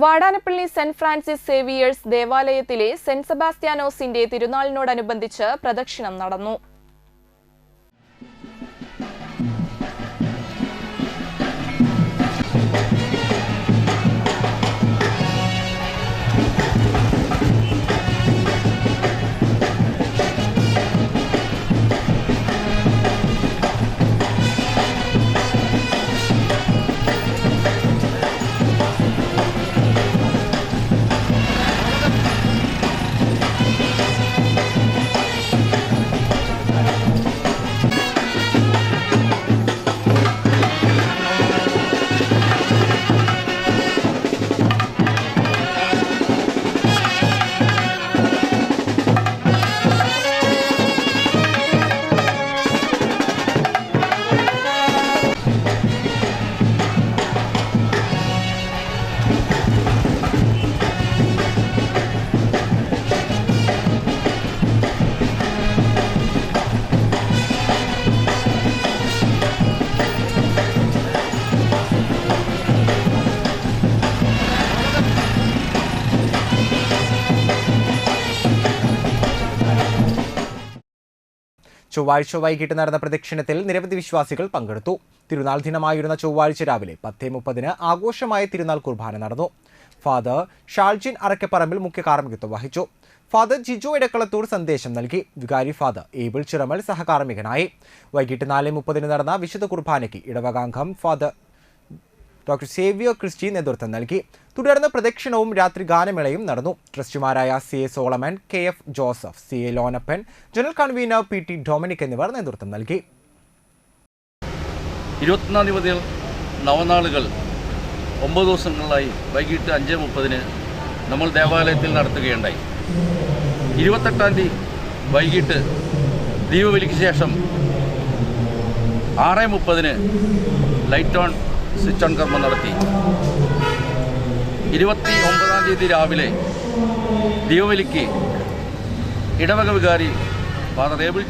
Vadanappally saint Francis Xavier's ദേവാലയത്തിലെ saint സെബാസ്റ്റ്യാനോസിന്റെ തിരുനാളിനോടനുബന്ധിച്ച് പ്രദക്ഷിണം നടന്നു. ചൊവ്വാഴ്ച വൈകിട്ട് നടന്ന പ്രദക്ഷിണത്തിൽ നിരവധി വിശ്വാസികൾ പങ്കെടുത്തു. തിരുനാൾ ദിനമായിരുന്ന ചൊവ്വാഴ്ച രാവിലെ 10:30 ആഘോഷമായ തിരുനാൾ കുർബാന നടന്നു. ഫാദർ ഷാൾജിൻ അറക്കപ്പറമ്പിൽ മുഖ്യ കാർമ്മികത്വം വഹിച്ചു. ഫാദർ ജിജോ ഇടക്കളത്തൂർ സന്ദേശം നൽകി. വികാരി ഫാദർ ഏബിൾ ചിറമൽ സഹകാർമ്മികനായി. വൈകിട്ട് 4:30 നടന്ന വിശുദ്ധ കുർബാനയ്ക്ക് ഇടവകാംഗം ഫാദർ ഡോക്ടർ സേവിയർ ക്രിസ്റ്റി നേതൃത്വം നൽകി. തുടർന്ന് പ്രദക്ഷിണവും രാത്രി ഗാനമേളയും നടന്നു. ട്രസ്റ്റിമാരായ CA Solomon, KF Joseph, CA Lonappan, general convener PT Dominic എന്നിവർ നേതൃത്വം നൽകി. 24 മുതൽ നവനാളുകൾ 9 ദിവസങ്ങളിലായി വൈകിട്ട് 5:30 നമ്മൾ ദേവാലയത്തിൽ നടത്തുകയുണ്ടായി. 28-ാം തീയതി വൈകിട്ട് ദീപബലിക്ക് ശേഷം 6:30 ലൈറ്റ് ഓൺ സ്വിച്ച് ഓൺ കർമ്മം നടത്തി. 29-ാം തീയതി രാവിലെ ദീപബലിക്ക് ഇടവക വികാരി ഫാദർ ഏബിൾ